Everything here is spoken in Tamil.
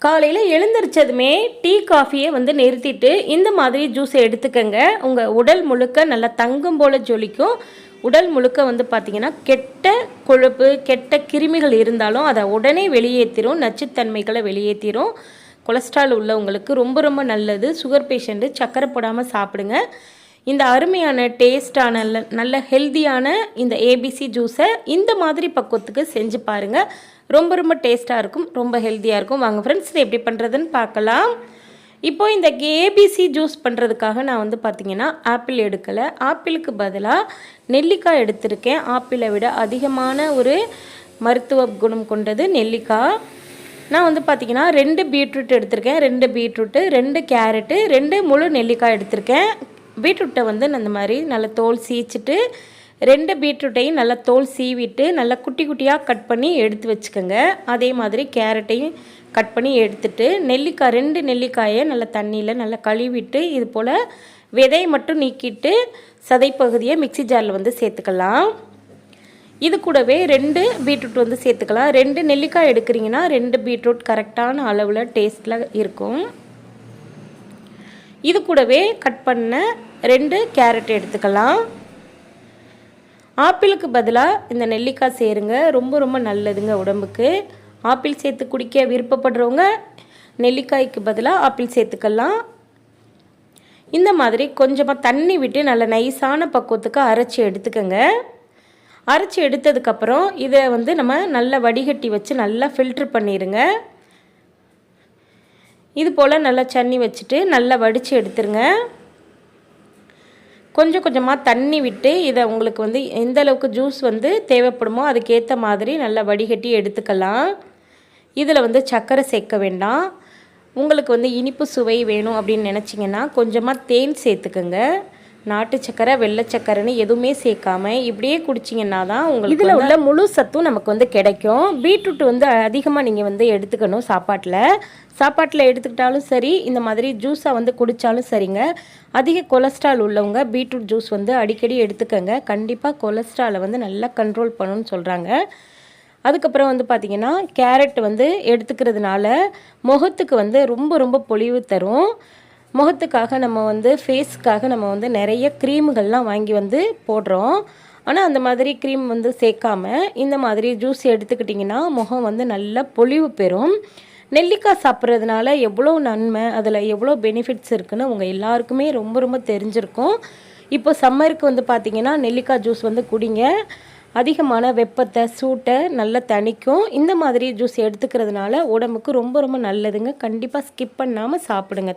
காலையில் எழுந்திரிச்சதுமே டீ காஃபியை வந்து நிறுத்திட்டு இந்த மாதிரி ஜூஸை எடுத்துக்கங்க. உங்கள் உடல் முழுக்க நல்லா தங்கம் போல் ஜொலிக்கும். உடல் முழுக்க வந்து பார்த்திங்கன்னா கெட்ட கொழுப்பு கெட்ட கிருமிகள் இருந்தாலும் அதை உடனே வெளியேற்றிடும். நச்சுத்தன்மைகளை வெளியேற்றிடும். கொலஸ்ட்ரால் உள்ளவங்களுக்கு ரொம்ப ரொம்ப நல்லது. சுகர் பேஷண்ட்டு சக்கரை போடாமல் சாப்பிடுங்க. இந்த அருமையான டேஸ்டான நல்ல ஹெல்த்தியான இந்த ஏபிசி ஜூஸை இந்த மாதிரி பக்குவத்துக்கு செஞ்சு பாருங்கள். ரொம்ப ரொம்ப டேஸ்ட்டாக இருக்கும், ரொம்ப ஹெல்த்தியாக இருக்கும். வாங்க ஃப்ரெண்ட்ஸ், இதை எப்படி பண்ணுறதுன்னு பார்க்கலாம். இப்போது இந்த ஏபிசி ஜூஸ் பண்ணுறதுக்காக நான் வந்து பார்த்திங்கன்னா ஆப்பிள் எடுக்கலை. ஆப்பிளுக்கு பதிலாக நெல்லிக்காய் எடுத்திருக்கேன். ஆப்பிளை விட அதிகமான ஒரு மருத்துவ குணம் கொண்டது நெல்லிக்காய். நான் வந்து பார்த்திங்கன்னா 2 பீட்ரூட் எடுத்திருக்கேன். 2 பீட்ரூட்டு, 2 கேரட்டு, 2 முழு நெல்லிக்காய் எடுத்திருக்கேன். பீட்ரூட்டை வந்து நான் இந்த மாதிரி நல்லா தோல் சீச்சிட்டு 2 பீட்ரூட்டையும் நல்லா தோல் சீவிட்டு நல்லா குட்டி குட்டியாக கட் பண்ணி எடுத்து வச்சுக்கோங்க. அதே மாதிரி கேரட்டையும் கட் பண்ணி எடுத்துட்டு நெல்லிக்காய் 2 நெல்லிக்காயை நல்லா தண்ணியில் நல்லா கழுவிட்டு இது போல் விதையை மட்டும் நீக்கிட்டு சதைப்பகுதியை மிக்சி ஜாரில் வந்து சேர்த்துக்கலாம். இது கூடவே 2 பீட்ரூட் வந்து சேர்த்துக்கலாம். 2 நெல்லிக்காய் எடுக்கிறீங்கன்னா 2 பீட்ரூட் கரெக்டான அளவில் டேஸ்ட்டில் இருக்கும். இது கூடவே கட் பண்ண 2 கேரட் எடுத்துக்கலாம். ஆப்பிளுக்கு பதிலாக இந்த நெல்லிக்காய் சேருங்க. ரொம்ப ரொம்ப நல்லதுங்க உடம்புக்கு. ஆப்பிள் சேர்த்து குடிக்க விருப்பப்படுறவங்க நெல்லிக்காய்க்கு பதிலாக ஆப்பிள் சேர்த்துக்கலாம். இந்த மாதிரி கொஞ்சமாக தண்ணி விட்டு நல்ல நைஸான பக்குவத்துக்கு அரைச்சி எடுத்துக்கோங்க. அரைச்சி எடுத்ததுக்கப்புறம் இதை வந்து நம்ம நல்லா வடிகட்டி வச்சு நல்லா ஃபில்ட்ரு பண்ணிடுங்க. இது போல் நல்லா சன்னி வச்சுட்டு நல்லா வடித்து எடுத்துருங்க. கொஞ்சம் கொஞ்சமாக தண்ணி விட்டு இதை உங்களுக்கு வந்து எந்த அளவுக்கு ஜூஸ் வந்து தேவைப்படுமோ அதுக்கேற்ற மாதிரி நல்லா வடிகட்டி எடுத்துக்கலாம். இதில் வந்து சர்க்கரை சேர்க்க வேண்டாம். உங்களுக்கு வந்து இனிப்பு சுவை வேணும் அப்படின்னு நினச்சிங்கன்னா கொஞ்சமாக தேன் சேர்த்துக்கோங்க. நாட்டு சக்கரை வெள்ளை சக்கரைன்னு எதுவுமே சேர்க்காம இப்படியே குடிச்சிங்கன்னா தான் உங்களுக்கு இதில் உள்ள முழு சத்தும் நமக்கு வந்து கிடைக்கும். பீட்ரூட் வந்து அதிகமாக நீங்கள் வந்து எடுத்துக்கணும். சாப்பாட்டில் எடுத்துக்கிட்டாலும் சரி, இந்த மாதிரி ஜூஸாக வந்து குடித்தாலும் சரிங்க. அதிக கொலஸ்ட்ரால் உள்ளவங்க பீட்ரூட் ஜூஸ் வந்து அடிக்கடி எடுத்துக்கோங்க. கண்டிப்பாக கொலஸ்ட்ராலை வந்து நல்லா கண்ட்ரோல் பண்ணணும்னு சொல்கிறாங்க. அதுக்கப்புறம் வந்து பார்த்திங்கன்னா கேரட் வந்து எடுத்துக்கிறதுனால முகத்துக்கு வந்து ரொம்ப ரொம்ப பொலிவு தரும். முகத்துக்காக நம்ம வந்து ஃபேஸுக்காக நம்ம வந்து நிறைய க்ரீமுகள்லாம் வாங்கி வந்து போடுறோம். ஆனால் அந்த மாதிரி க்ரீம் வந்து சேர்க்காம இந்த மாதிரி ஜூஸ் எடுத்துக்கிட்டிங்கன்னா முகம் வந்து நல்லா பொலிவு பெறும். நெல்லிக்காய் சாப்பிட்றதுனால எவ்வளோ நன்மை, அதில் எவ்வளோ பெனிஃபிட்ஸ் இருக்குதுன்னு உங்கள் எல்லாருக்குமே ரொம்ப ரொம்ப தெரிஞ்சிருக்கும். இப்போ சம்மருக்கு வந்து பார்த்திங்கன்னா நெல்லிக்காய் ஜூஸ் வந்து குடிங்க. அதிகமான வெப்பத்தை சூட்டை நல்லா தணிக்கும். இந்த மாதிரி ஜூஸ் எடுத்துக்கிறதுனால உடம்புக்கு ரொம்ப ரொம்ப நல்லதுங்க. கண்டிப்பாக ஸ்கிப் பண்ணாமல் சாப்பிடுங்க.